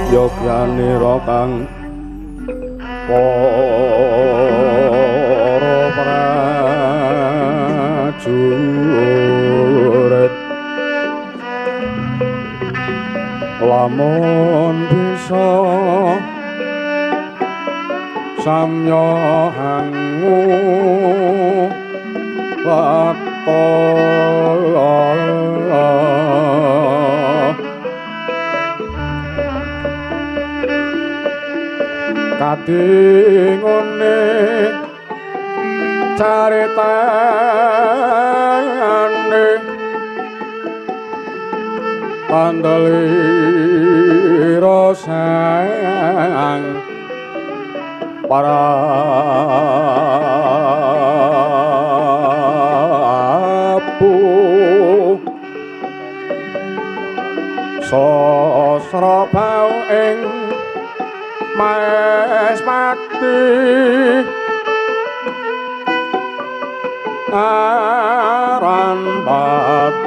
Yogyanira kang para prajurit lamun bisa samya hangu kadingone caritane pandalira sang para sasra bau ing Maespati aran batesu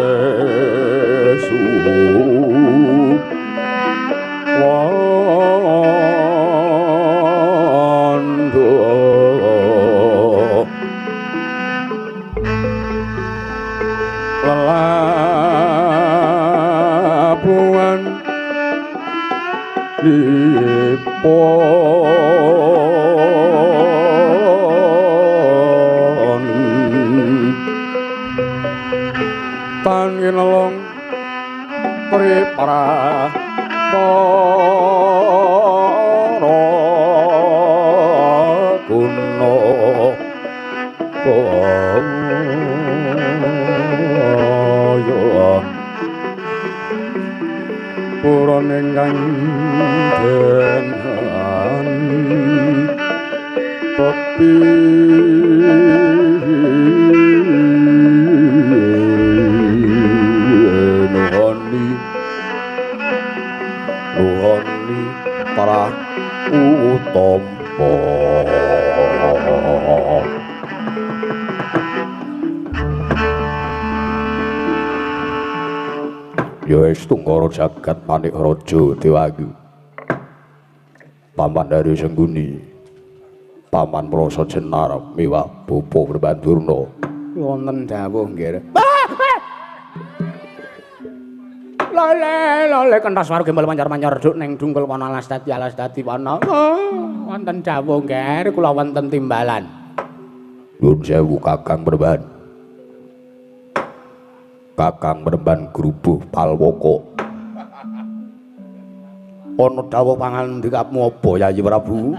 wando lelabuhan dipon tangin long tripara para kuno puron ingkang denan tepi nuhoni para utampa ya Tungkara jagat manik raja Dewayu paman dari Sengguni paman Prasa Jenar miwah bapa Prabandurna wonten dawuh nggih lole kentas waru gembel mancar-mancar duk ning dungkul wana alas dadi wana wonten dawuh nggih kula wonten timbalan Nuwun sewu Kakang Perban Kakang Meremban Grubuh Palwaka ana dawuh pangandikamu apa Yayi Prabu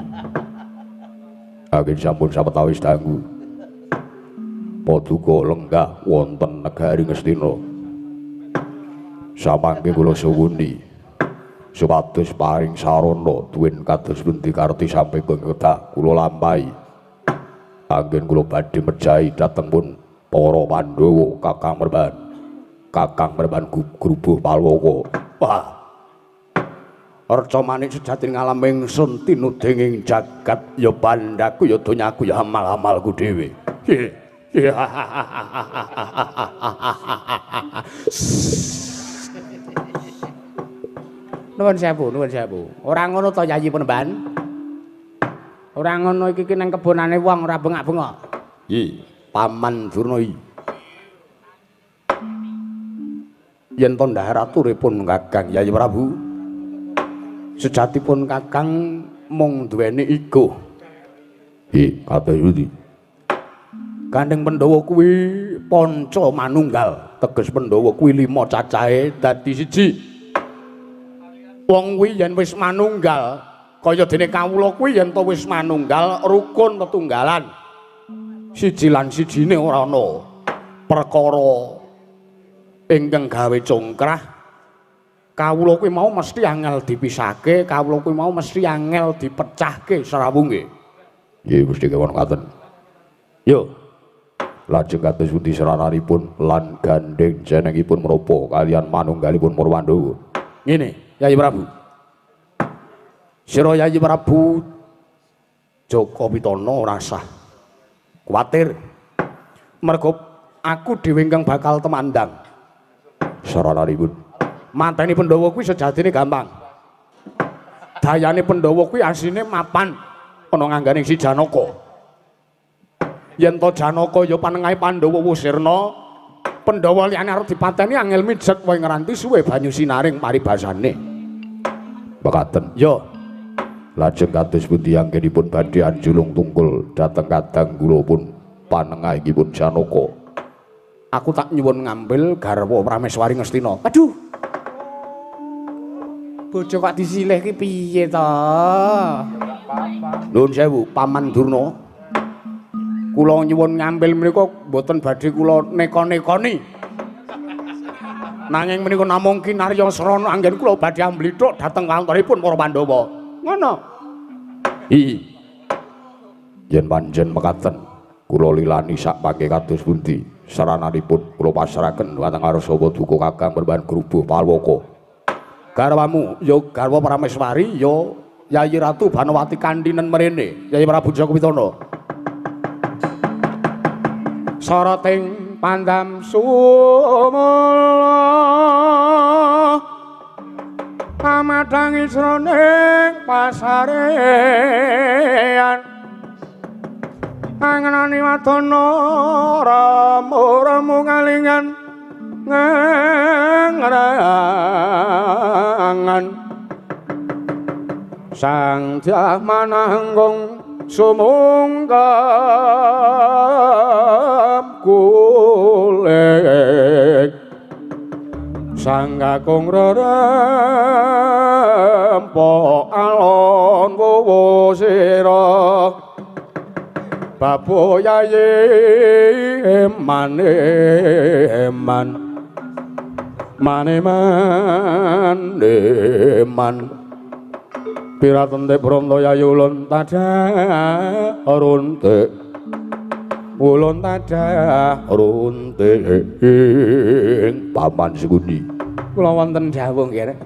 anggen sampun sawetawis dangu paduka lenggah wonten negari Ngastina samangke kula suwuni supados paring sarana tuwin kados pundi karti sampe kedah kula lampahi anggen kula badhe mejahi dhateng pun para Pandhawa Kakang Merban Grubuh Palwaka. Wah. Arca manik sejatine ngalaming sun tinuding jagat ya bandhaku ya donyaku ya amal-amalku dhewe. Nuwun sewu. Ora ngono to Yayi Penemban? Ora ngono iki nang kebonane wong ora bengak-bengok. Nggih, Paman Durna yen to ndaharaturipun Kakang Yayi Prabu sejatipun Kakang mung duweni ego nggih kados pundi Gandeng Pandhawa kuwi panca manunggal teges Pandhawa kuwi 5 cacahe dadi siji wong kuwi yen wis manunggal kaya dene kawula kuwi yen to wis manunggal rukun tetunggalan siji lan sijine ora ana perkara ingkang gawe congkrah kawula kuwi mau mesti angel dipisahke kawula kuwi mau mesti angel dipecahke sarawunge nggih Gusti kawon ngaten yo lajeng kados pundi serananipun lan gandeng jenengipun menapa kalian manunggalipun Purwandawa ngene Yayi Prabu sira Yayi Prabu Jaka Pitana ora usah kuwatir mergo aku dhewe ingkang bakal temandang sarananipun manteni Pandhawa kuwi sejatine gampang dayane Pandhawa kuwi asline mapan ana ngangganing si Janaka. Yen to Janaka ya panengahe Pandhawa wusirna, Pandhawa liyane arep dipateni angel mijet wae ngeranti suwe banyu sinaring paribasane. Mekaten. Ya. Lajeng kados pundi anggenipun badhe anjulung tungkul dhateng kadang kula pun panengahipun Janaka. Aku tak nyuwun ngambil garwa Prameswari Ngastina. Aduh. Bojo kok disilih ki piye to? Nuwun sewu, Paman Durna. Kula nyuwun ngambil menika mboten badhe kula neka-nekoni. Nanging menika namung kinarya srana anggen kula badhe amblithuk dhateng kantoripun para Pandhawa. Ngono. Ii. Yen panjen mekaten, kula lilani sak pangke kados pundi sarananipun kula pasrahaken dhateng Arsawa Duka Kakang Perban Grubuh Palwaka. Garwamu ya garwa Prameswari ya Yayi Ratu Banawati kandhinen mrene, Yayi Prabu Jaka Pitana. Sarating pandam sumala amadang isroning pasarean angenani wadana ramu-ramu ngalingan ngrangan sang Dyah Manahanggung sumungkap kulik sang kakung rerempok alon wowo sira babo yayi eman maneman piratente Branta Yayi ulun tadah runtik ulun tadah runtik Paman Sekundi kula wonten dawuh nggih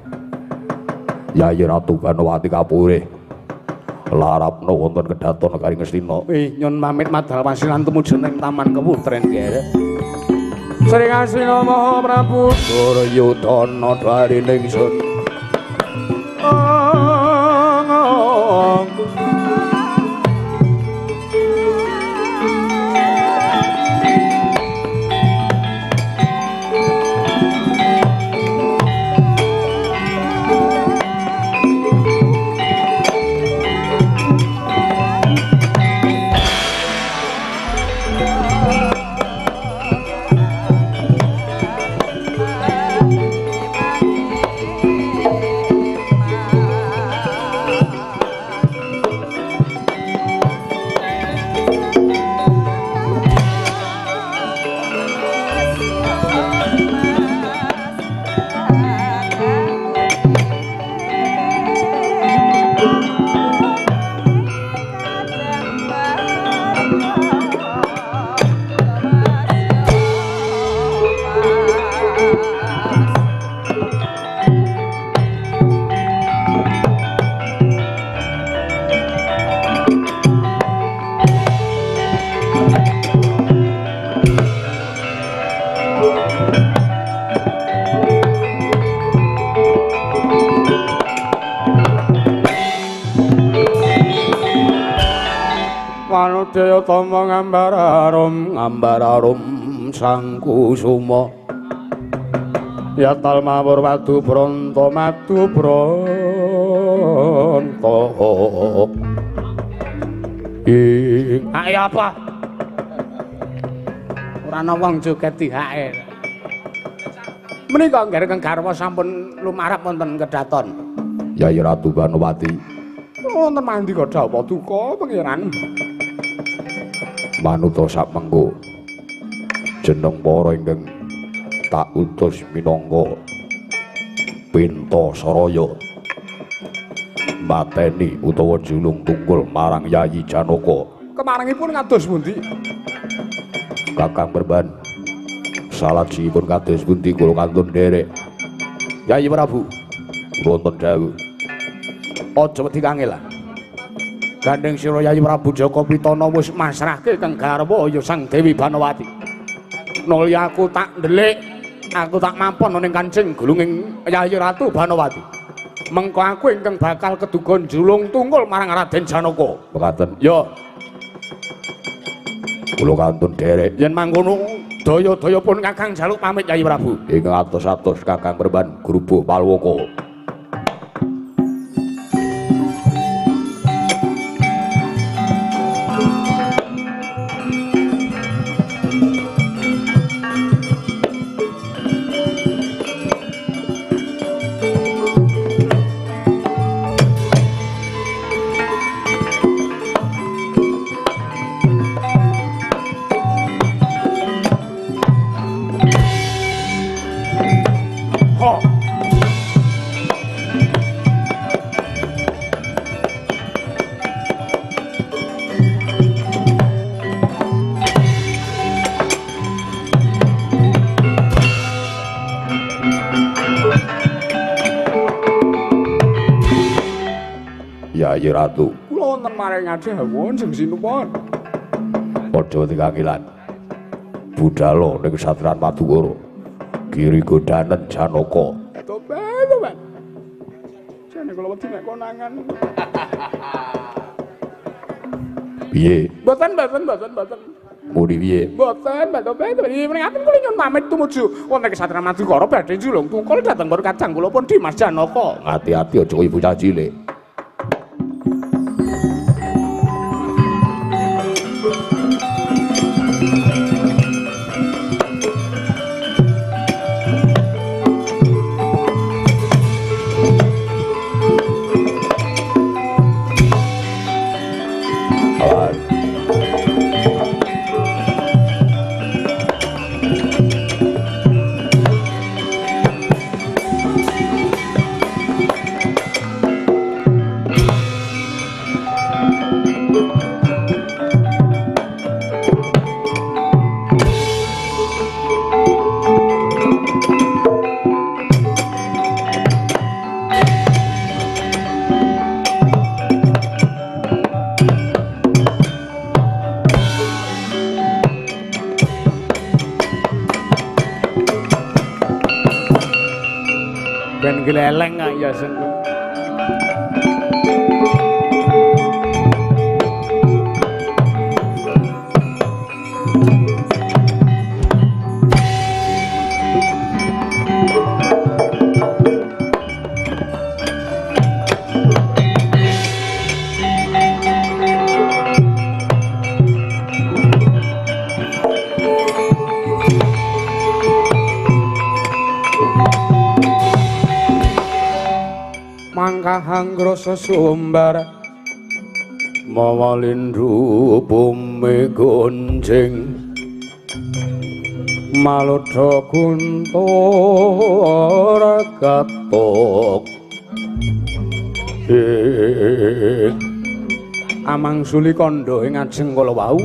Yayi Ratu Banawati kapurih larapna wonten kedaton Negari Ngastina nyun pamit madal wasilan tumuju ning Taman Keputren nggih Sri Ngastina Maha Prabu Duryudana dwarine ingsun Wanudaya tama ngambararum sang kusuma yatal mawur wadu Branta madu Branta ing ae apa ora ana wong joget dihake menika nggih garwa sampun lumarap wonten kedaton Yayi Ratu Banawati wonten mandika dawa duka pangeran manuta sak mengko jeneng para ingkang tak utus minangka Pinta Saraya mateni utawa julung tungkul marang Yayi Janaka kemarengipun kados pundi Kakang Perban salajengipun kados pundi kula kantun nderek Yayi Prabu wonten dawuh aja wedi kangelan gandeng sira Yayi Prabu Jaka Pitana wis masrahke kang garwa ya Sang Dewi Banawati. Nuli aku tak ndelik, aku tak mampun ning kancing gulunging Yayi Ratu Banawati. Mengko aku ingkang bakal keduga julung tungkul marang Raden Janaka. Mekaten. Ya. Kula kantun derek. Yen mangkono daya-daya pun Kakang jaluk pamit Nyai Prabu. Ing atos-atos Kakang Perban Grubuh Palwaka. Yayi Ratu. Kula wonten maring adhawuh jeng sinuwun. Padha tikangilan. Budhalo ning Satran Madukara. Giri Godanen Janaka. Tobat. Jane kula wedi nek konangan. Piye? Mboten. Muni piye? Mboten. Ngaten kula nyuwun pamit tumuju wonten Kesatria Madukara badhe julung tungkul dhateng para kadang kula pun Dimas Janaka. Hati-hati aja ibu cah cilik. Ben gleleng ya sengku. Mangkahang rasa sumbar mawalindru bumi gonjing maludha guntur katok amang suli kandha ing ajeng kala wau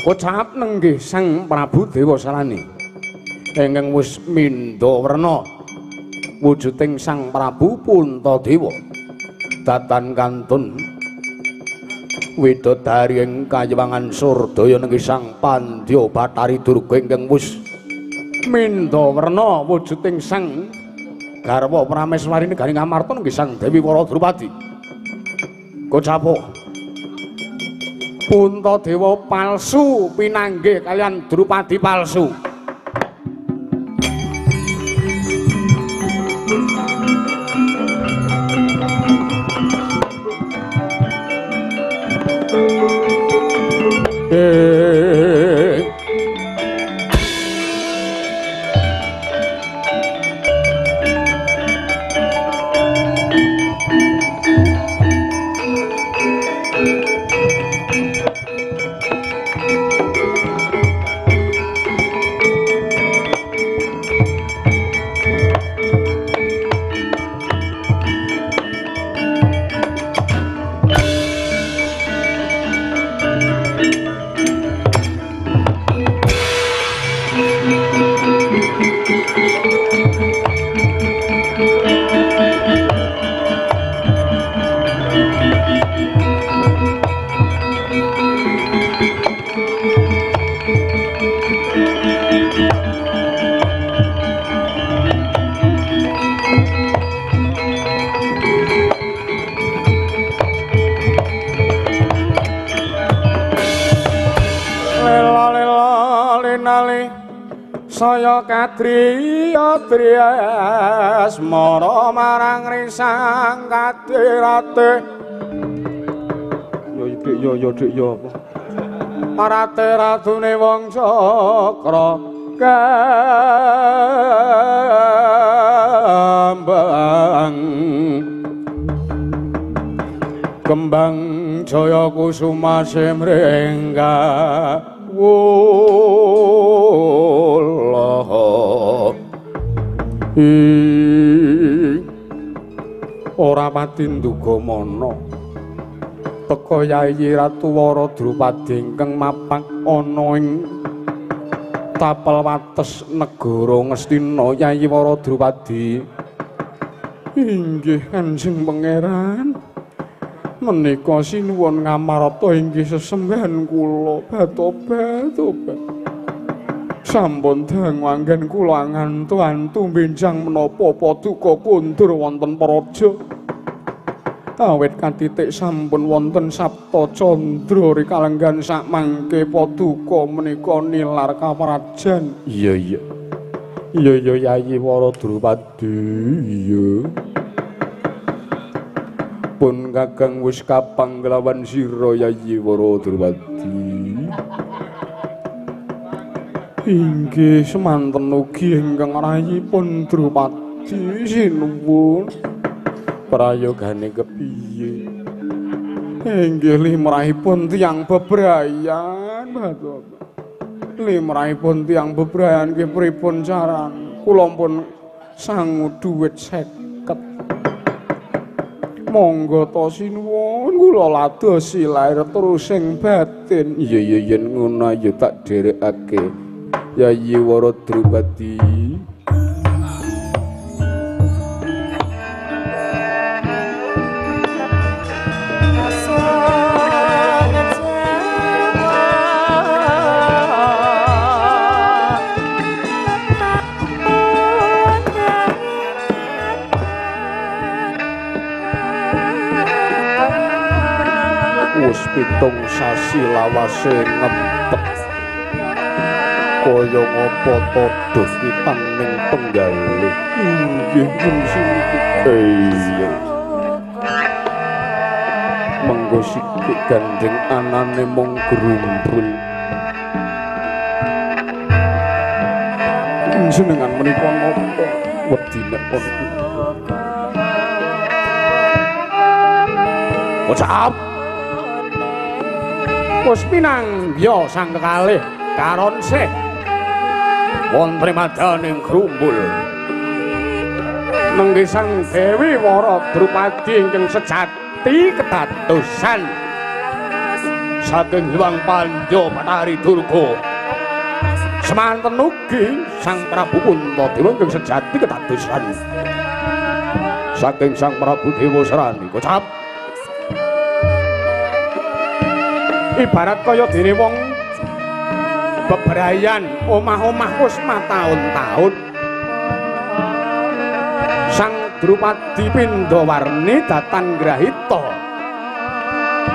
kocap nenggih Sang Prabu Dewa Salani ingkang wis mindha werna wujuding Sang Prabu Puntadewa datan kantun widodari ing kayewangan Surdaya nenggih Sang Pandya Bathari Durga ingkang wis mindha werna wujuding Sang garwa Prameswari negari Ngamarta nenggih Sang Dewi Wara Drupadi kocapo Puntadewa palsu pinanggih kalian Drupadi palsu. saya katriya trias mara marang risang kadirate yo dik yo marate ratune wong cakra kembang jaya kusuma semrengga ora pati nduga mana teka Yayi Ratu Wara Drupadi ingkang mapak ana ing tapel wates negara Ngastina. Yayi Wara Drupadi inggih Kanjeng Pangeran menika sinuwun ngamarta inggih sesembahan kula batobat sampun dangu anggen kula ngantu-antu benjang menapa paduka kundur wonten praja awit katitik sampun wonten sapta candra rikalenggan sak mangke paduka menika nilar kaprajan. Iya Yayi Wara Drupadi iya pun kakang wis kapanglawan sira Yayi Wara Drupadi. Inggih semanten ugi ingkang rayipun Drupadi sinuwun prayogane kepiye? Inggih limrahipun tiyang bebrayan Bathara. Limrahipun tiyang bebrayan nggih pripun caran? Kula pun sangu dhuwit 50. Monggo to sinuwun kula ladosi lair terus ing batin. Iya yen ngono ayo tak dherekake Yayi Wara Drupadi. Wis pitung sasi lawase ngempet kaya ngapa to dosi tanging penggalih inggih iya mengko sikik gandeng anane mung grumbul jenengan menika napa wedine pun Ucap wis pinanggya sang kekalih karon sih wonten madaning grumbul nenggih sang Dewi Wara Drupadi ingkang sejati kedadosan saking Hyang Pandya Bathari Durga semanten ugi sang Prabu Puntadewa ingkang sejati kedadosan saking sang Prabu Dewa Serani. Kocap ibarat kaya dene wong bebrayan omah-omah wis mataun-taun sang Drupadi Pindawarni datan grahita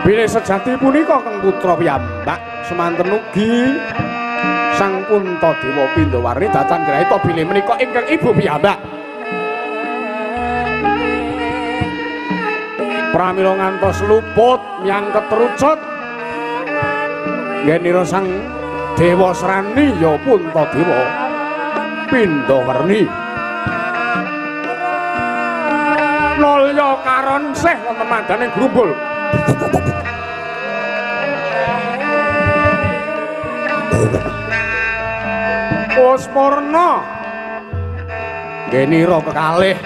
bilih sejati punika kang putra piyambak semanten ugi sang Puntadewa Pindawarni datan grahita bilih menika ingkang ibu piyambak pramila ngantos luput nyang ketrucut ngenira sang Dewa Serani ya Puntadewa Pindawarni nolya karon sih wonten madaning grumbul Puspurna ngenira kekalih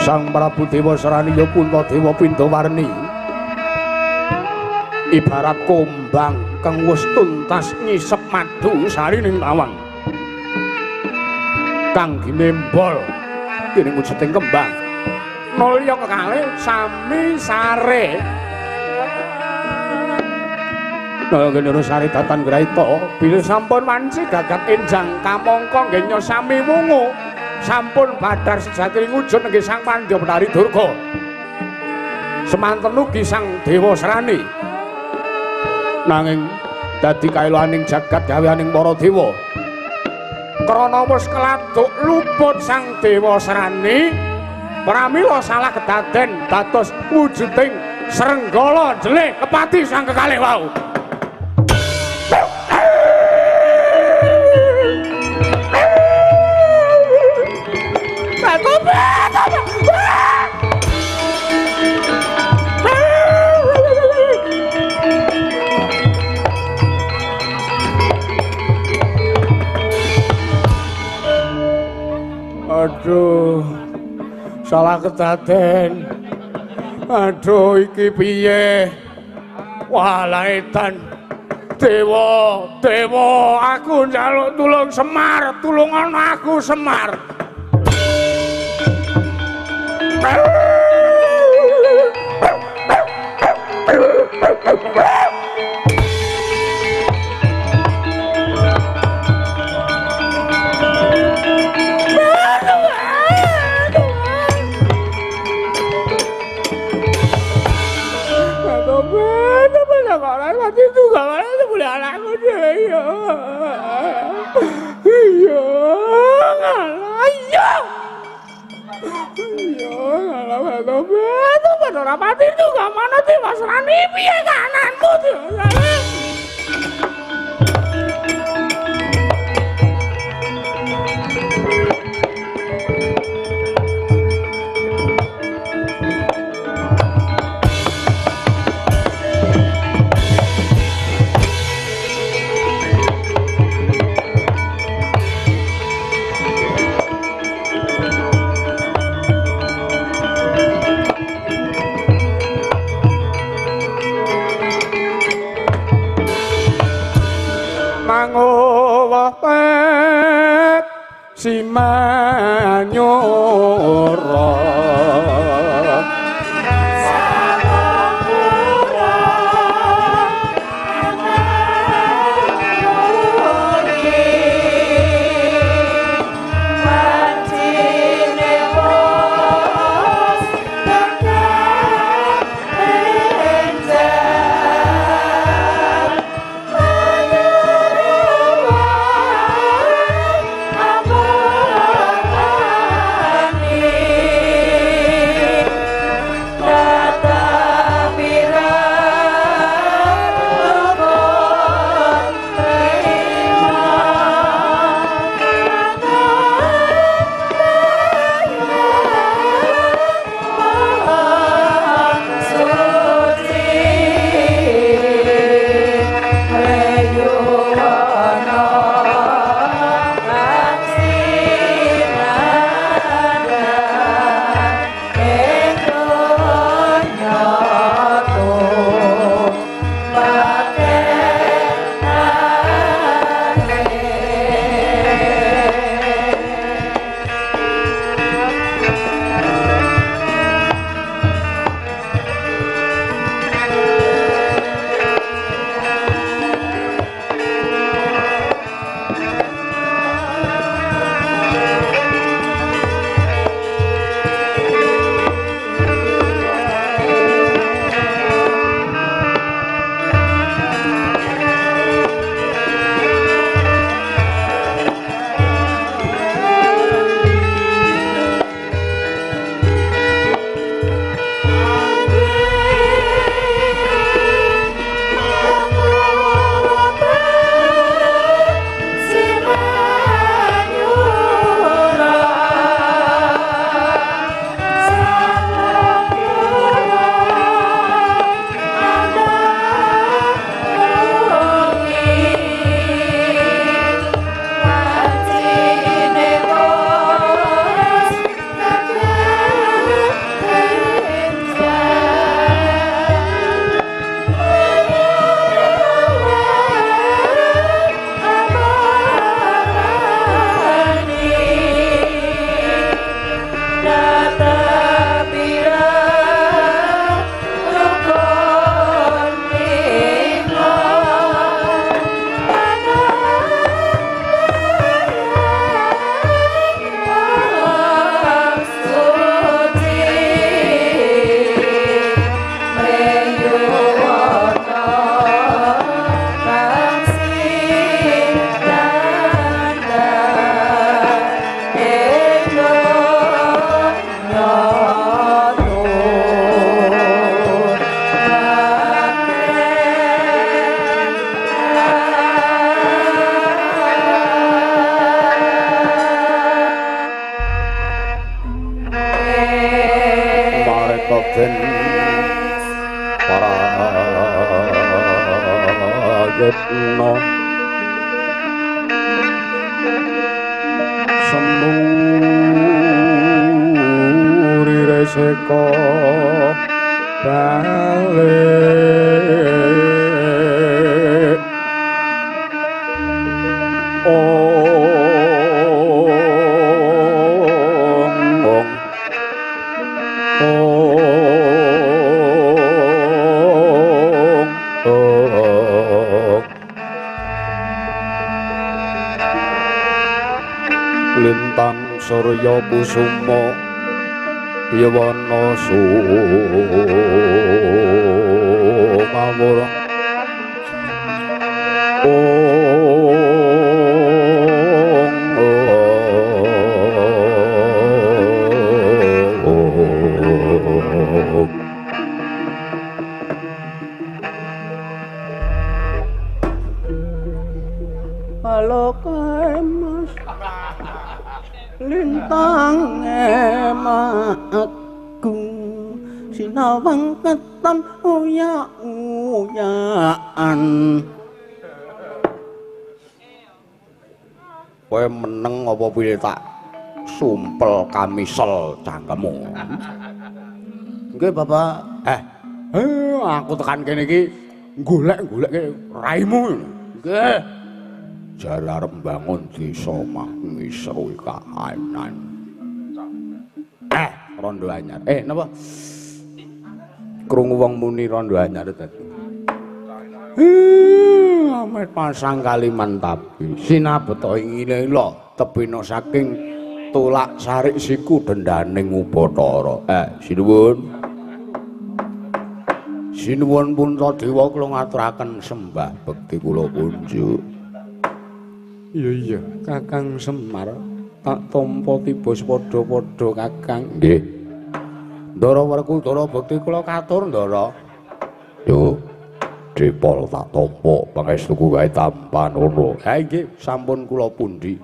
sang Prabu Dewa Serani ya Puntadewa Pindawarni ibarat kombang kang wis tuntas ngisep madu sarining tawang kang ginembol dening wujuding kembang nolya kekalih sami sare nggih sari datan grahita bilih sampun wanci gagat enjang kamangka nggih nyosami wungu sampun badar sejatining wujud nggih sang Pandya Bathari Durga semanten ugi Sang Dewa Srani nanging dadi kailaning jagat gaweaning para dewa krana wis keladuk luput Sang Dewa Srani pramila salah kedaden dados wujuding Srenggala jeleh kepati sang kekalih wau. Aduh, salah kedaden. Aduh, iki piye? Walaitan. Dewa, aku njaluk tulung Semar, tulungan aku Semar. Itu gak itu boleh anakku deh iya ngalah ngalah betul betul rapat itu gak mana sih Mas Rani piye kananmu tuh mangowet si manyoro yetno semuri reseko balik lintang surya kusuma yawana sumawur lintang emaku sinawang keton uya-uyaan kowe meneng apa piye tak sumpel kamisel cangkemmu nggih Bapak aku tekan kene iki golek-golek raimu nggih jare arep mbangun desa mangisru kahanan. Rondo anyar. Napa? Krungu wong muni rondo anyar dadi. Amet pasang Kalimantapi. Sinabeta ingine lho tebena saking tulak sarik siku dendaning Upacara. Sinuwun. Sinuwun Puntadewa kula ngaturaken sembah bekti kula kunjuk. Iya Kakang Semar tak tampa tiba padha-padha Kakang. Nggih. Ndara Werkudara bekti kula katur Ndara. Yo Dipol tak tampa pangestuku kae tampan ngono. Ha nggih sampun kula pundi.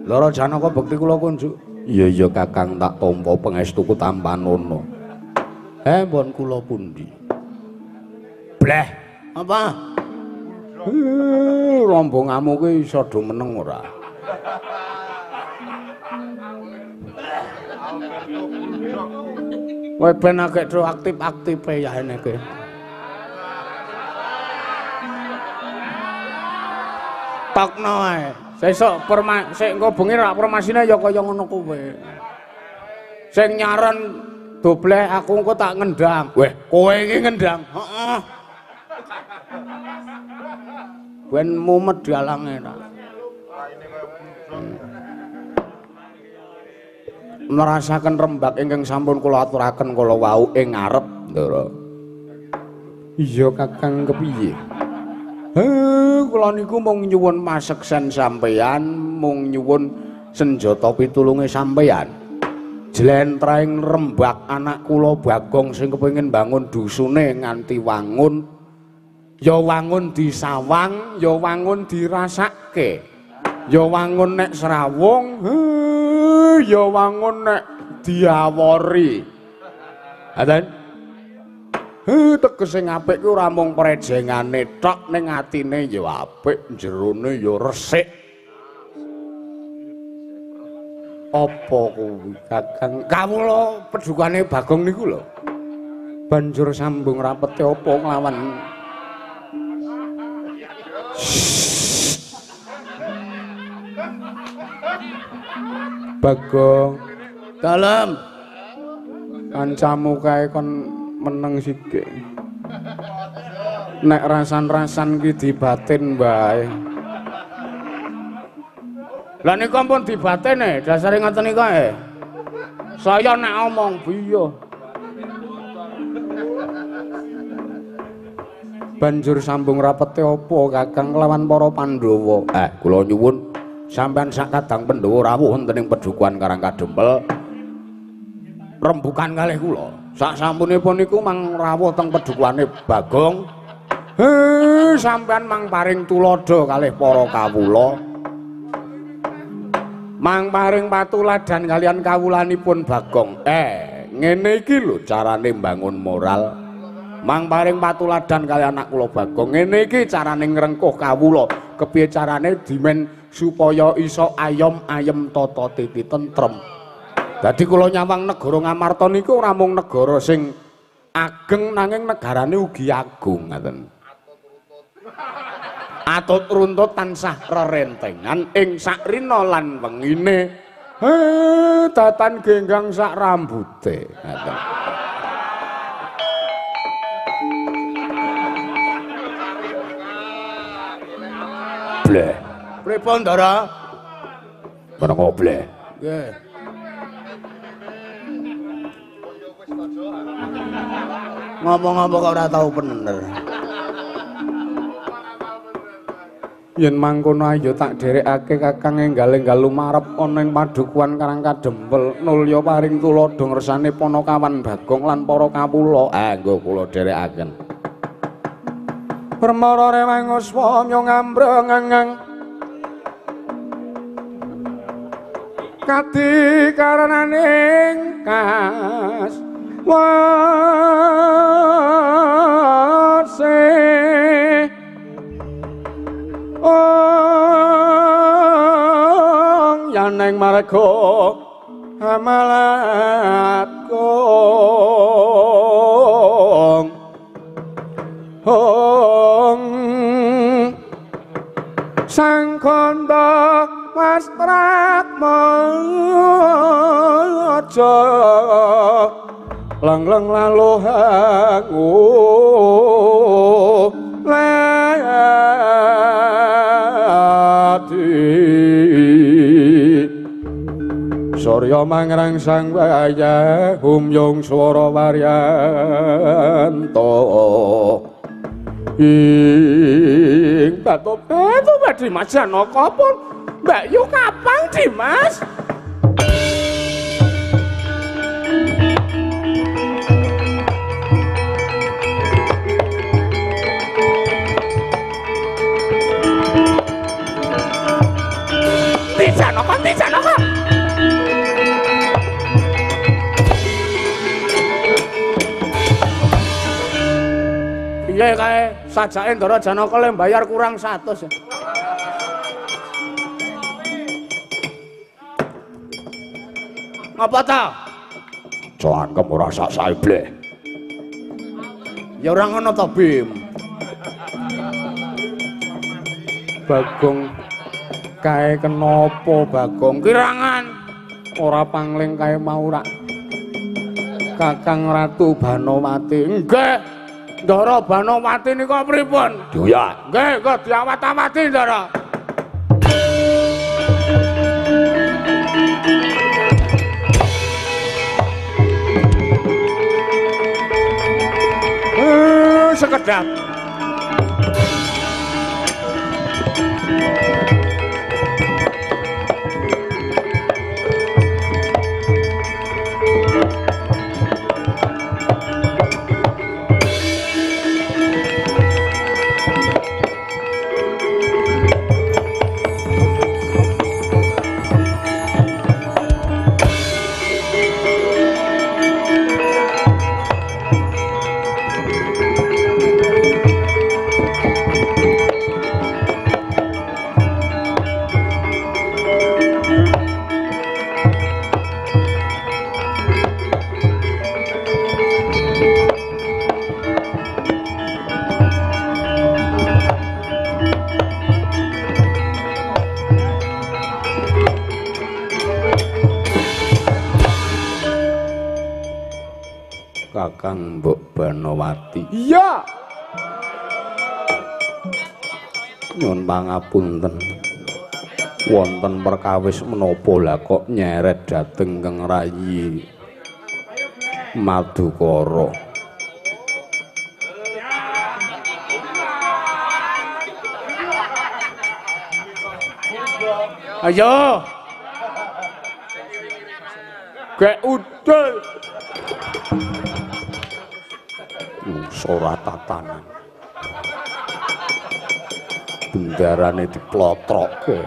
Ndara Janaka bekti kula kunjuk. Iya Kakang tak tampa pangestuku tampan ngono. Pun kula pundi. Bleh. Apa? Rombonganmu ki iso do meneng ora? Kowe ben akeh do aktif-aktife ya ene ki. Tokno ae. Sesuk sik engko bengi rak permasine ya kaya ngono kuwe. Sing nyaran dobleh aku engko tak ngendang. Weh, kowe iki ngendang. Heeh. Ben mumet dalange ta. Merasaken rembag ingkang sampun kula aturaken kala wau ing ngarep, Ndara. Iya Kakang kepiye? Kula niku mung nyuwun maseksen sampeyan, mung nyuwun senjata pitulunge sampeyan. Jlentrahing rembag anak kula Bagong sing kepengin bangun dusune nganti wangun. Ya wangun disawang, ya wangun dirasakke. Ya wangun nek srawung, ya wangun nek diawori. Adan. Tegese apik ku ora mung prejengane tok ning atine ya apik, jerone ya resik. Apa kuwi Kakang? Kawula pedhukane Bagong niku lho. Banjur sambung rapete apa nglawan Bagong. Dalem. Kancamu kae kon meneng sithik. Nek rasan-rasan ki dibatin bae. Lah niku ampun dibatene, dasare ngoten niku ae. Saya nek omong biyo. Banjur sambung rapete apa Kakang kelawan para Pandhawa? Kula nyuwun sampean sak kadang Pandhawa rawuh wonten ing Pedhukuhan Karangkadempel. Rembukan kalih kula. Sak sampunipun niku mang rawuh teng Pedhukane Bagong. Sampean mang paring tuladha kalih para kawula. Mang paring patuladan kalian kawulanipun Bagong. Ngene iki lho carane mbangun moral. Mang paring patuladan kali anak kula Bagong. Ngene iki carane ngrengkuh kawula. Kepiye carane dimen supaya iso ayem tata titi tentrem. Dadi kula nyawang negara Ngamarta niku ora mung negara sing ageng nanging negarane ugi agung ngaten. Atut runtut tansah rerentengan ing sakrina lan wengine. Datan genggang sak rambute ngaten. Bleh. Pripun, Ndara? Meneng bleh. Nggih. Ngomong-ngomong kok ora tau bener. Yen mangkono ayo tak dherekake Kakang enggal-enggal lumarep ana ing padukuhan Karang Kadempel nulya paring tuladha ngersane Panakawan Bagong lan para kawula. Nggo kula dherekaken. Permara rewangus wanya ngambreng kati karananing kas wase yaneng marga amalat kong sang kandha Mastratmaja lang-lang laluhang lati Surya mangrang sang waya humyung swara waryanto ing batu-batu Mbak Dimas Janaka pun Mbak Yu kapan Dimas? Janaka iya kae sajake Ndara Janaka le bayar kurang 100 ya. Ngapa ta? Cangkem ora sak sae bleh. Ya ora ngono to, Bim. Bagong kae kenapa Bagong kirangan ora pangling kae mau rak Kakang Ratu Banowati. Nggih, Ndara Banowati nika pripun? Duya. Nggih, kok diawat-awati Ndara. Sekedap. Kakang Mbok Banowati. Iya. Nyuwun pangapunten. Wonten perkawis menapa lah kok nyeret dhateng Kang Rayi Madukara. Ayo. Gek udul. Ora tatanan. Bendarane diplotrokke.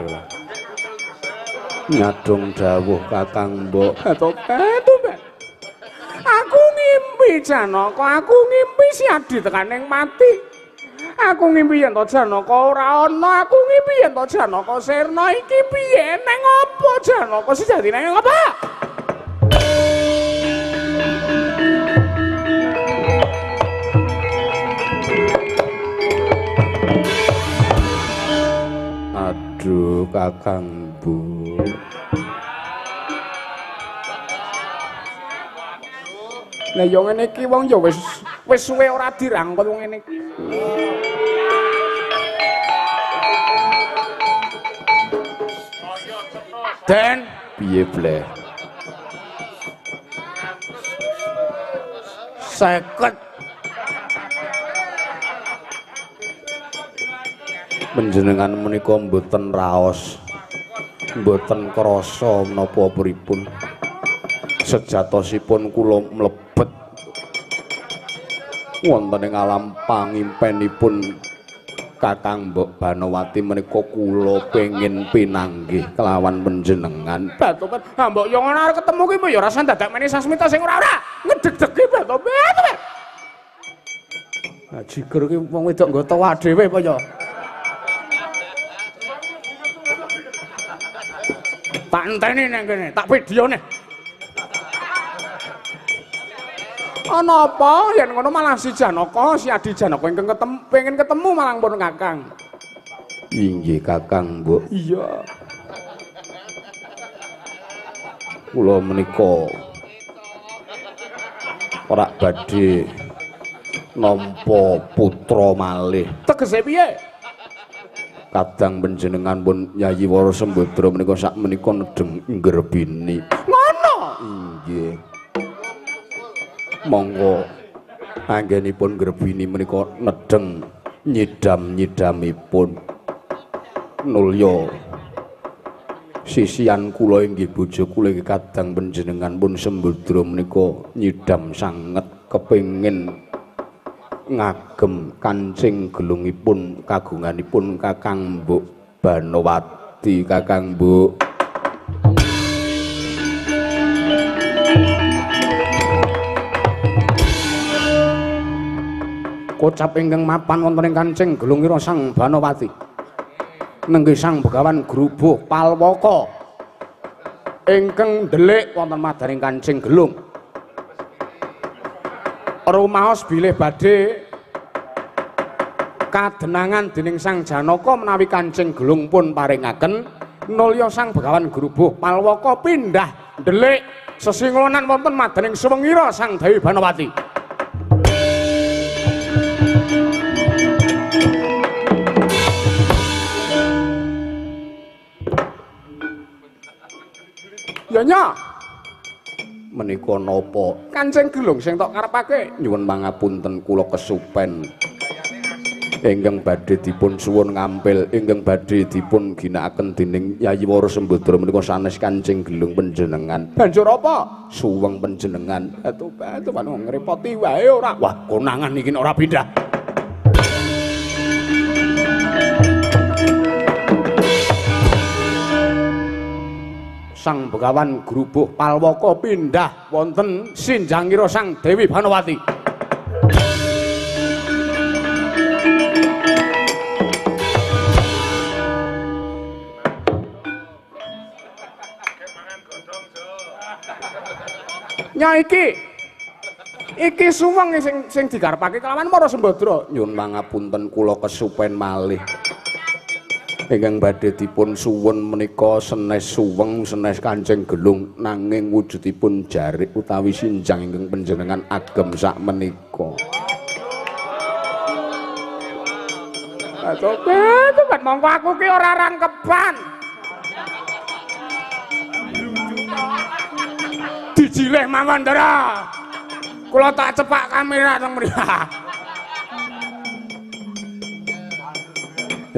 Nyadong dawuh Kakang Mbok. Aku ngimpi ngimpi Janaka, aku ngimpi si Adi tekaning mati. Aku ngimpi yen to Janaka ora ana, aku ngimpi yen to Janaka sirna. Iki piye neng apa Janaka sejatine neng apa? Aduh Kakang Bu. Lah yo ngene iki wong yo wis suwe ora dirangkut wong ngene iki. Den, Piye bleh? 50. Panjenengan menika mboten raos, mboten krasa menapa pripun. Sejatosipun kula mlebet wonten ing alam pangimpenipun Kakang Mbok Banowati menika kula pengin pinanggih kelawan panjenengan. Batobat, ha mbok yo ngono arep ketemu ki mbok yo rasane dadak meni sasmita sing ora-ora ngedeg-degi Batobat. Nah jiger ki wong wedok nggo tawa dhewe apa ya? Tak enteni nang kene, tak videone. Ana apa yen ngono malah si Janaka, si Adi Janaka ingkang pengen ketemu malah pun Kakang. Inggih Kakang Mbok. Iya. Kula menika ora badhe nampa putra malih. Tegese piye? Kadang panjenengan pun Yayi Wara Sembadra menika sak menika nedeng ngrebini. Ngono. Inggih. Monggo anggenipun ngrebini menika nedeng nyidam-nyidamipun. Nulya sisian kula inggih bojo kula iki kadang panjenengan pun Sembadra menika nyidam sanget kepengin ngagem kancing gelungipun kagunganipun Kakang Mbok Banowati. Kakang Mbok, kocap ingkang mapan wonten ing kancing gelungira Sang Banowati. Nenggih Sang Begawan Grubuh Palwaka ingkang ndelik wonten madaning kancing gelung. Rumaos bilih badhe kadenangan dening Sang Janaka menawi kancing gelung pun paringaken nulya Sang Begawan Grubuh Palwaka pindah ndelik sesinglonan wonten madaning suwengira Sang Dewi Banowati. Ya nya menika napa? kancing gelung sing tok karepake. Nyuwun pangapunten kula kesupen. Ingkang badhe dipun suwun ngampil, ingkang badhe dipun ginakaken dening Yayi Wara Sembadra menika sanes kancing gelung panjenengan. Banjur apa? Suweng panjenengan. Batu panu ngrepoti wae ora. Wah, konangan iki ora pindah. Sang Begawan Grubuh Palwaka pindah wonten sinjangira Sang Dewi Banowati. Nya iki suweng sing digarapake kelawan para Sembadra. Nyuwun pangapunten kula kesupen malih. Ingkang badhe dipun suwun menika senes suweng, senes kancing gelung nanging wujudipun jarik utawi sinjang ingkang panjenengan agem sak menika. Coba mongko aku ki ora rangkepan. Dijilih Mamandara. Kula tak cepak kamera teng mriki.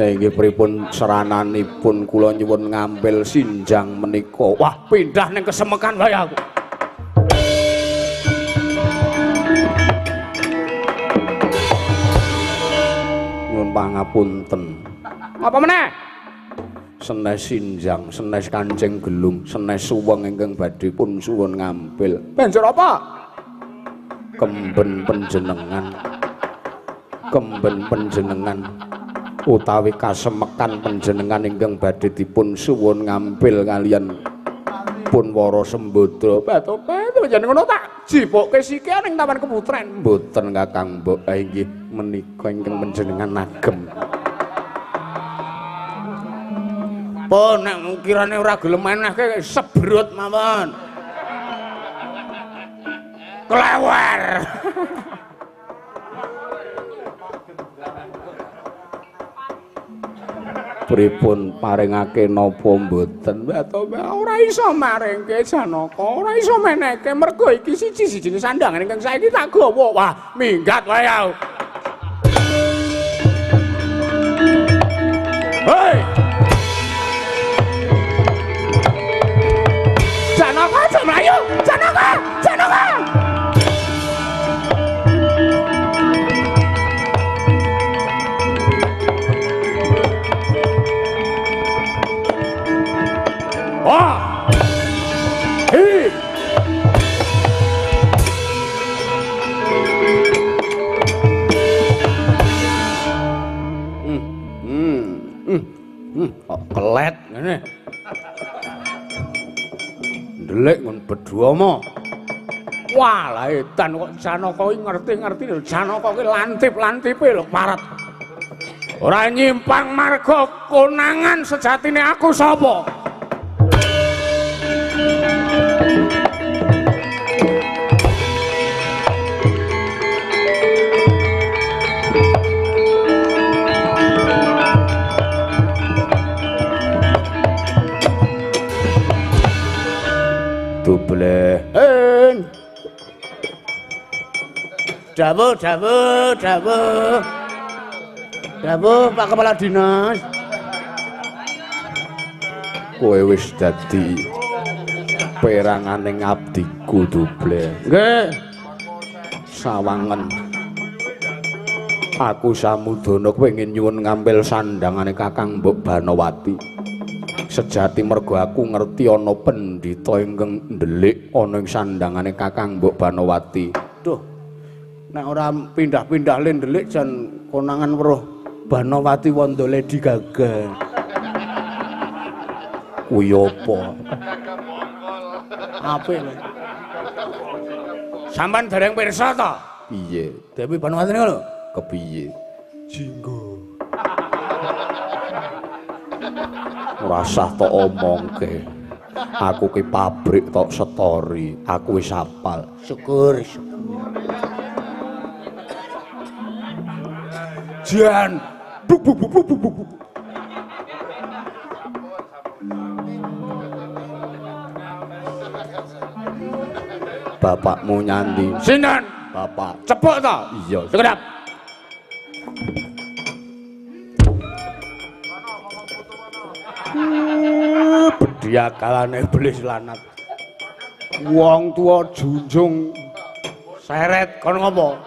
Inggih pripun serananipun kula nyuwun ngampil sinjang menika. Wah, pindah ning kesemekan wae aku. Nyuwun pangapunten. Apa meneh? Senes sinjang, senes kancing gelung, senes suweng ingkang badhe pun suwun ngampil. Banjur apa? kemben panjenengan utawi kasemekan panjenengan ingkang badhe dipun suwun ngampil kalian Punwara Sembadra. Betul jeneng ngono tak jipoke siki ning Taman Keputren. Mboten Kakang Mbok, inggih menika ingkang panjenengan agem. Pun nek ukirane ora gelem menehke sebrut mawon. Klewer. Pripun paringake napa mboten? Ora iso maringke Janaka, ora iso menehke mergo iki siji-sijine sandangan ingkang saiki tak gawa. Wah, minggat wae ya. Hei! Janaka aja mlayu! Janaka! Janaka! Wah! Hei! Kok kelet ngene. Ndelik ngon Bedhama. Wah, lah edan kok Janaka iki ngerti-ngerti lho. Janaka ki lantip-lantipe lho parat. Ora nyimpang marga konangan sejatine aku sapa? Dublehen. Dawuh Pak Kepala Dinas. Kowe wis dadi peranganing abdiku Dubleh. Nggih. Sawangen. Aku Samudana kepengin nyuwun ngampil sandhangane Kakang Mbok Banowati. Sejati mergo aku ngerti ana pendhita ingkang ndelik ana ing sandhangane Kakang Mbok Banowati. Duh. Nek ora pindah-pindah le ndelik jan konangan weruh Banowati wanda Lady Gaga. Kuwi apa? Apik lho. Sampeyan dereng pirsa ta? Piye? Dewi Banowati ngono? Kepiye? Jinggo. Ora usah tok omongke. Aku ki pabrik tok setori, aku wis hafal. Syukur. Jan. Buk. Bapakmu nyandi. Sinan. Bapak. Cepuk ta? Iya. Sekedap. Bediakalane iblis lanat. Wong tua junjung seret kon ngopo?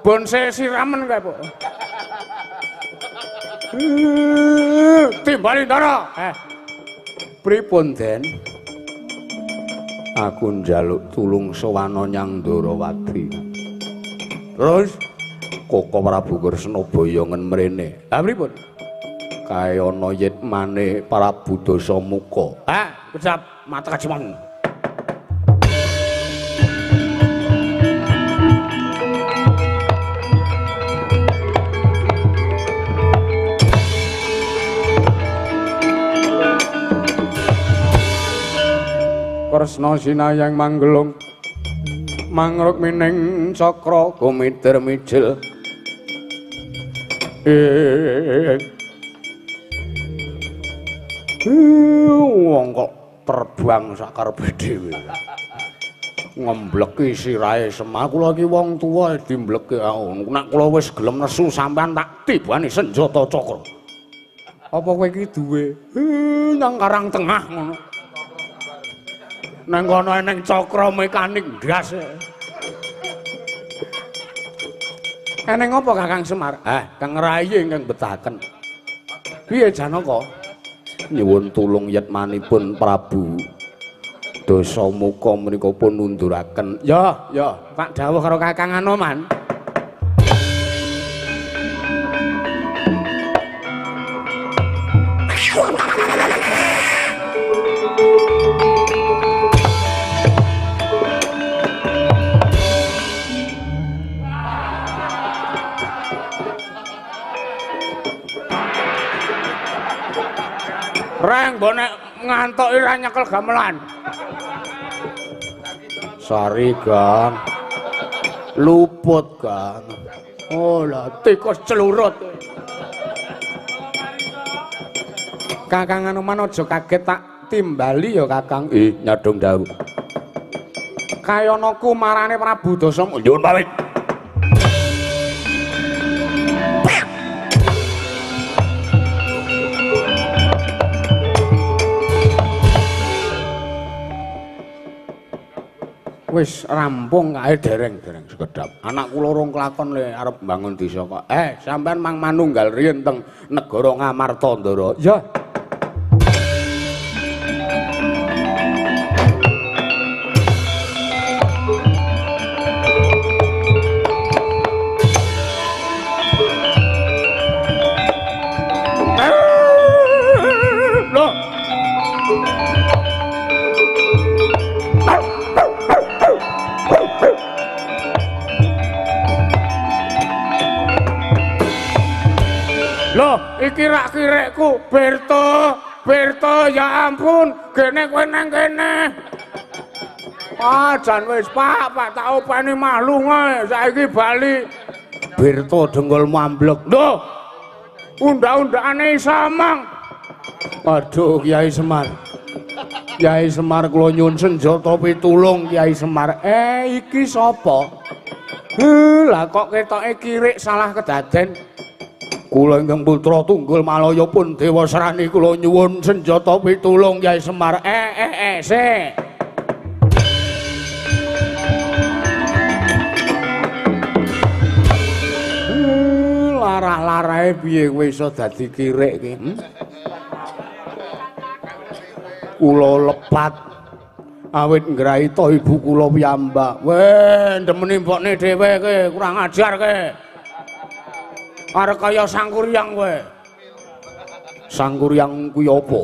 Bonse siramen kae, Pak. Timbali ndara. Pripun, Den? Aku njaluk tulung sowana Nyang Ndarawati. Terus Koko Prabu Kresnabaya ngen mrene. Lah pripun? Kae ana yitmane Prabu Dasamuka. Kecap mata kajemon. Kresna sinayang manggelung mangruk mining cakra kumiter mijil. Wong kok terbang sakarepe dhewe. Ngembleki sirahe Semar, kula iki wong tuwa dimbleki. Nek kula wis gelem nesu sampean tak tibani senjata cakra. Apa kowe iki duwe nang Karang Tengah ngono? Nang kono eneng cakra mekanik ndas. Eneng apa Kakang Semar? Kang Rayi ingkang betahaken. Piye Janaka? Nyuwun tulung yetmanipun Prabu dosa muka menika pun nunduraken. Ya, tak dawuh karo Kakang Anoman. Reng bonek ngantoki ra nyekel gamelan. Sari, Gang. Luput, Gang. Oh lah tikus celurut. Kakang Anoman aja kaget tak timbali ya, Kakang. Nyadong dawuh. Kayana kumarane Prabu Dasama. Nyuwun pamit. Wis rampung kae dereng-dereng sekedap. Anak kula rong kelakon le arep bangun desa kok. Sampean mang manunggal riyen teng negara Ngamartandara. Ya. Loh, iki rak kirekku, Berto, ya ampun, gene kowe nang kene. Jan wis Pak, tak openi mahlung ae, saiki bali. Berto dengkul mamblek. Lho, unda-undane samang. Aduh, Kyai Semar. Kyai Semar kula nyuwun senjata pitulung, Kyai Semar. Iki sapa? Lah kok ketoke kirik salah kedaden. Kula ingkang putra tunggul Malaya pun dewa serani kula nyuwun senjata pitulung, Kyai Semar. Sik. Larah-larahe piye kowe iso dadi kirik ki? Kula lepat awit nggraita ibu kula piyambak. Weh, ndemeni mbokne dhewe ke, kurang ajar ke. Arek kaya Sangkuryang kowe. Sangkuryang kuwi apa?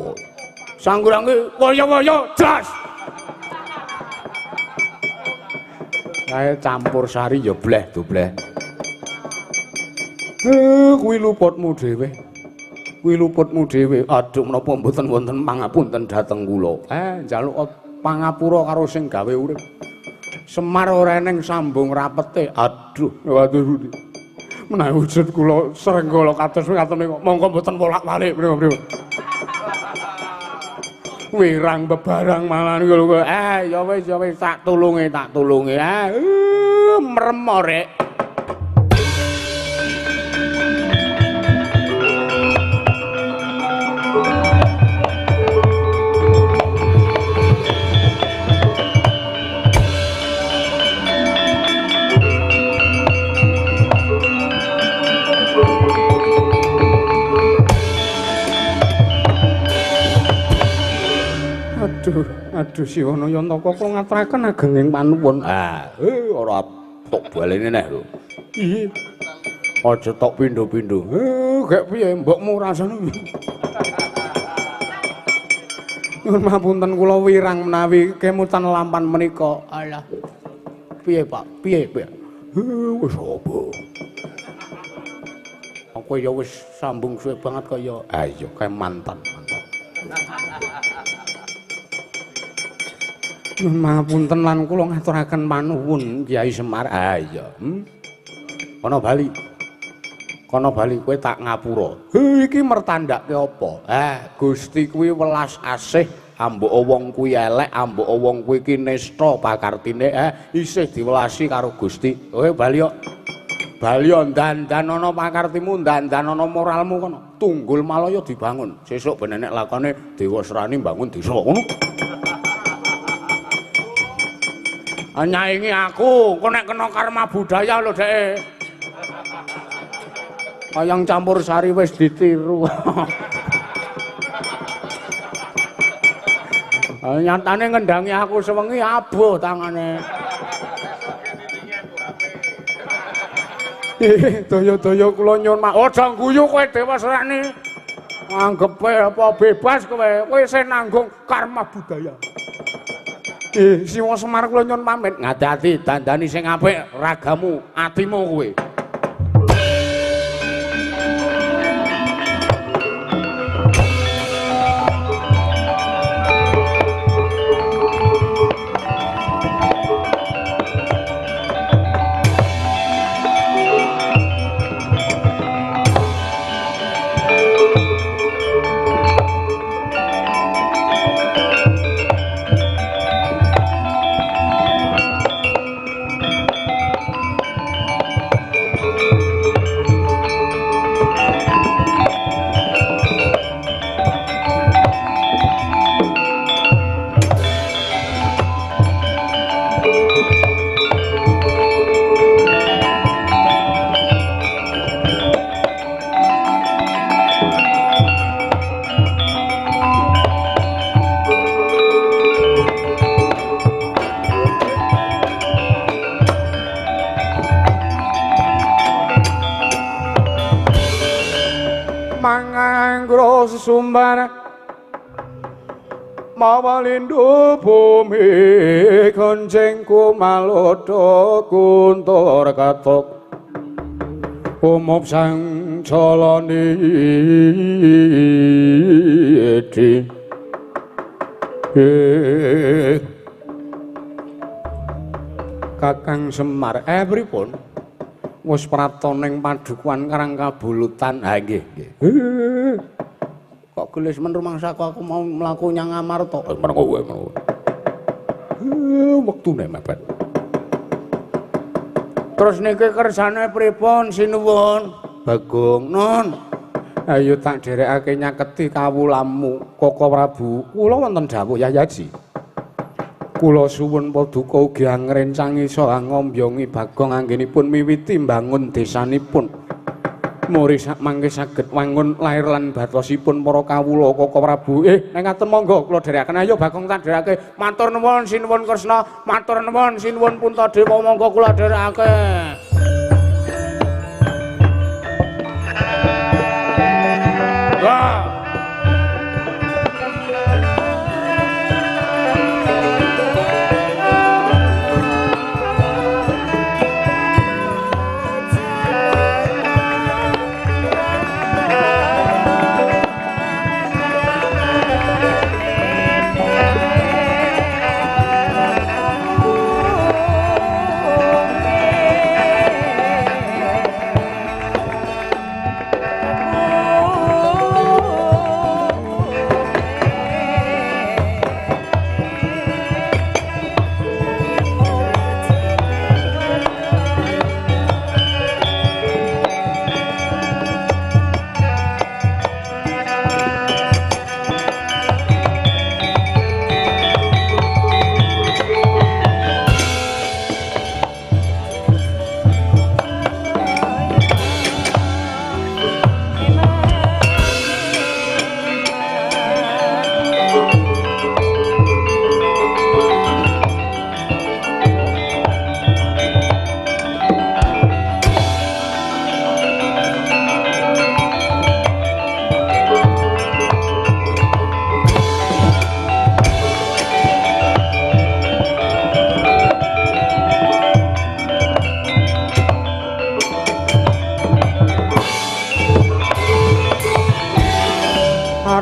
Sangkuryang ki kaya-kaya jas. Kae campur sari ya bleh dobleh. Kuwi luputmu dhewe. Kuwi luputmu dhewe. Aduh menapa mboten wonten pangapunten dhateng kula. Njaluk pangapura karo sing gawe urip. Semar ora eneng sambung rapete. Aduh, waduh. Menawi wujud kula srenggala kados ngatone kok monggo mboten bolak-balik mriku. Wirang bebarang malan lho kowe. Ya wis tak tulungi. Merem rek. Aduh Siwana Yantaka kula ngaturaken agenging panuwun. Ora tok balene neh lho. Iya. Aja tok pindho-pindho. Gek piye mbokmu rasane? Nuwun mapunten kula wirang menawi kemutan lampan menika. Alah. Piye, Pak? Piye? Wis apa? Aku ya wis sambung suwe banget kaya Iya kae mantan. Mapunten lan kula ngaturaken panuwun Kyai Semar. Iya. Kono bali kowe tak ngapura. Iki mertandake apa? Gusti kuwi welas asih, ambek wong kuwi elek, ambek wong kuwi ki nista pakartine, isih diwelasi karo Gusti. Kowe bali kok. Bali dandan ana pakartimu, dandan ana moralmu kono. Tunggul Malaya dibangun. Sesuk ben enek lakone Dewa Serani bangun desa ngono. Nyaingi aku, kok nek kena karma budaya lho Dek. Ayang campur sari wis ditiru. Nyatane ngendangi aku sewengi abuh tangane. Daya-daya kula nyuwun aja guyu kowe Dewas Rani. Anggepe apa bebas kowe. Kowe sing nanggung karma budaya. Siwa Semar kula nyuwun pamit. Ngati-ati dandani sing apik, ragamu, atimu kowe. Mangangro sesumbar mawa lindhu bumi gonceng kumalodo kuntur katok umup sang calani di Kakang Semar pripun wis pratoning padukuan Karang Kabulutan. Ha nggih, nggih. Kok gelis men rumangsaku aku mau mlaku nyang Amarta. Menawa kowe menawa. Wektune mepet. Terus niki kersane pripun sinuwun? Bagong, Nun. Ayo tak dherekake nyaketi kawulamu, Koko Prabu. Kula wonten dawuh Yayaji. Kula suwun paduka ugi angrencangi saha ngombyongi Bagong anggenipun miwiti mbangun desanipun. Muri sak mangke saged wangun lair lan batosipun para kawula Koko Prabu. Nengaten monggo kula dherekaken ayo Bagong tak dherekake. Matur nuwun sinuwun Kresna, matur nuwun sinuwun Puntadewa monggo kula dherekake. Wah.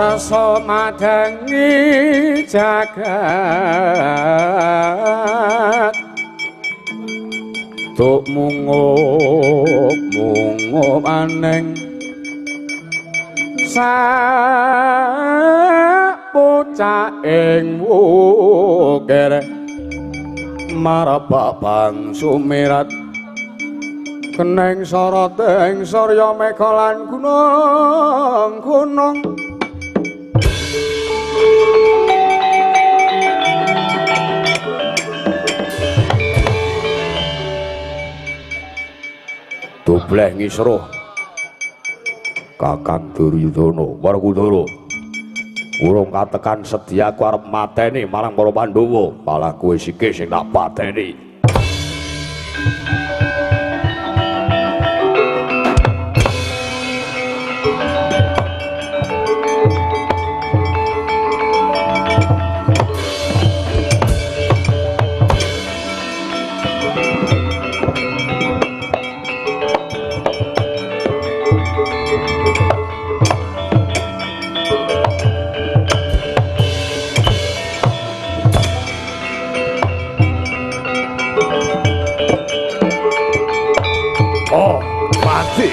Rasa madangi jagat tuk mungup aneng sapucak ing wukir marabak bang sumirat keneng sorot ing surya mega lan gunung-gunung Dobleh ngisruh Kakang Duryudana Werkudara Urung katekan sedia aku arep mateni marang para Pandhawa, malah kowe siki sing tak pateni. Oh, mati.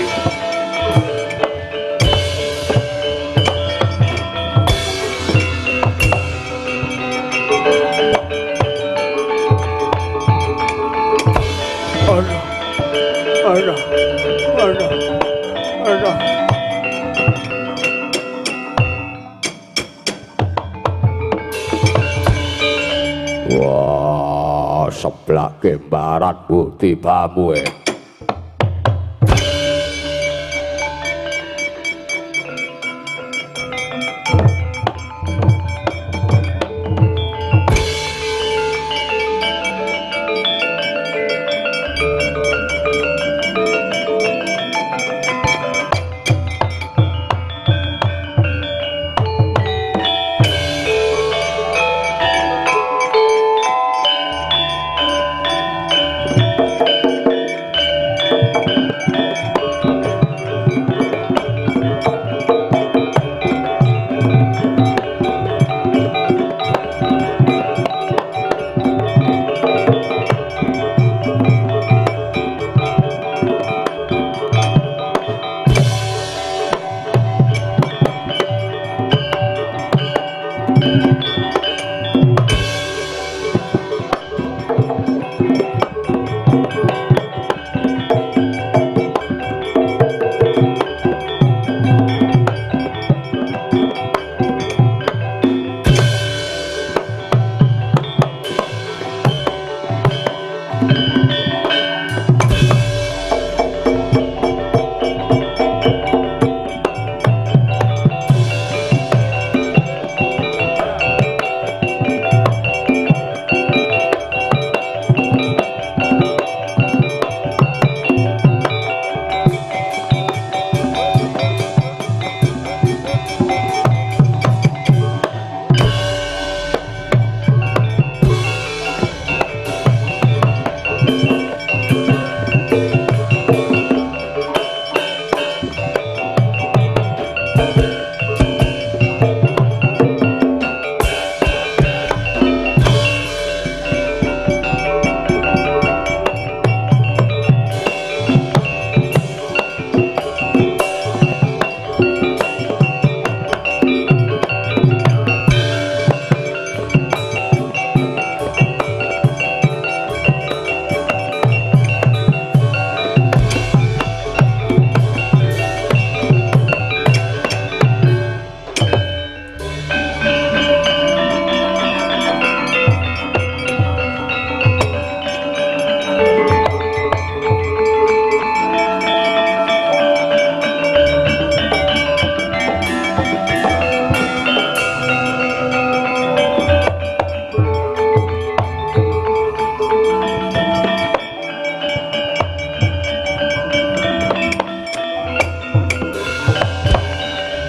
Aduh. Wah, seblak kembaran bukti bamu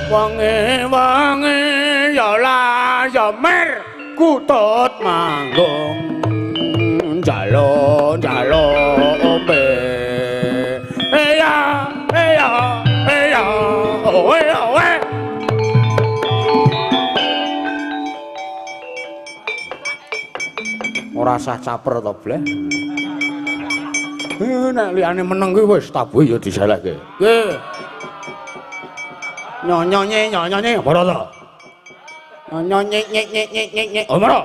Wangi-wangi ya lah ya mer kutut manggung jalo ombe eya owe ora sah caper to bleh nek liyane meneng kuwi wis tabuh ya diselehke nggih nyonye apa to nyonye nyek oh mara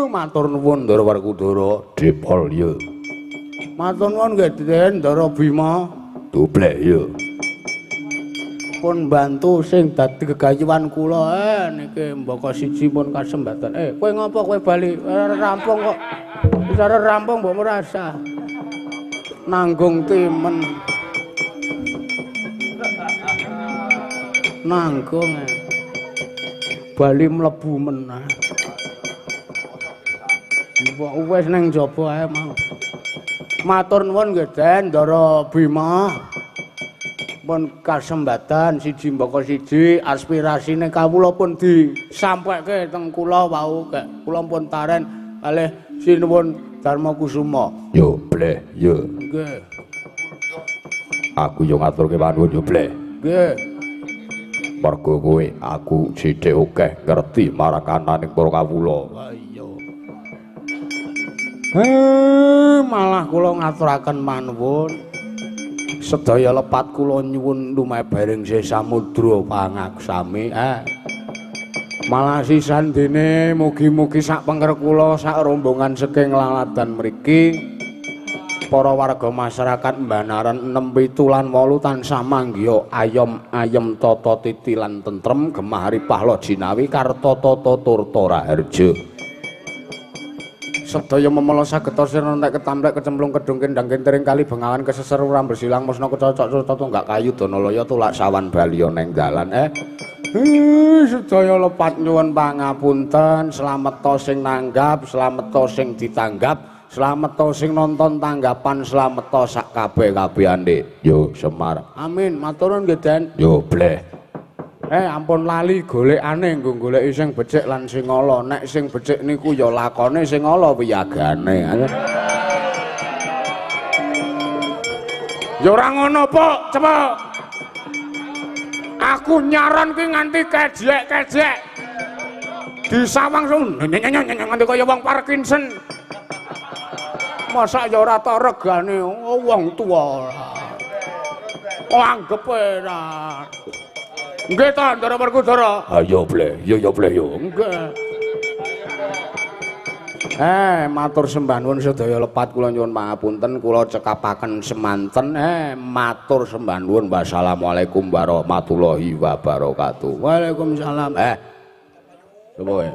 matur nuwun Ndara Werkudara Depol ya matur nuwun nggih Den Ndara Bima doblek ya pun bantu sing dadi gegayuhan kula niki mbaka siji pun kasembatan kowe ngopo kowe bali rampung kok wis arep rampung mbok merasa nanggung timen nanggung. Bali mlebu meneh. Mbok wis ning jaba ae mau. Matur nuwun nggih Den Ndara Bima. Pun kasembatan siji mbaka siji aspirasine kawula pun disampaike teng kula wau kek kula pun taren kalih sinuwun Darma Kusuma. Yo bleh yo. Nggih. Aku yo ngaturke panuwun yo bleh. Nggih. Mergo kowe aku sithik akeh ngerti marang kananing para kawula. Wah iya. Malah kula ngaturaken manuwun. Sedaya lepat kula nyuwun lumebaring Se Samudra pangaksami. Malah sisan dene mugi-mugi sak pengker kula sak rombongan saking laladan mriki para warga masyarakat Mbanaran 6 7 lan 8 tansah manggya ayem-ayem tata titi lan tentrem gemah ripah jinawi karta tata turta raharja. Sedaya memala saged sir entek ketamplek kecemplung kedung kendang kentering kali bengawan keseser uram bersilang musna kecocok tunggak kayu donalaya tulak sawan balya neng dalan. Sedaya lepat nyuwun pangapunten, slamet to sing nanggap, slamet to sing ditanggap, slamet to sing nonton tanggapan, slamet to sak kabeh-kabehane. Yo Semar. Amin, matur nuwun nggih Den. Yo bleh. Ampun lali golekane nggo goleki sing becik lan sing ala. Nek sing becik niku ya lakone, sing ala piyagane. Ya ora ngono, Puk, cepet. Aku nyaran ki nganti kejek-kejek. Disawang nganti kaya wong Parkinson. Masa ya ora ta regane wong tuwa. Anggepe ra. Nggih ta, Ndara Werkudara. Ayo bleh, yo bleh yo. Nggih. Matur sembah nuwun sedaya lepat kula nyuwun pangapunten kula cekapaken semanten. Matur sembah nuwun. Wassalamualaikum warahmatullahi wabarakatuh. Waalaikumsalam. Coba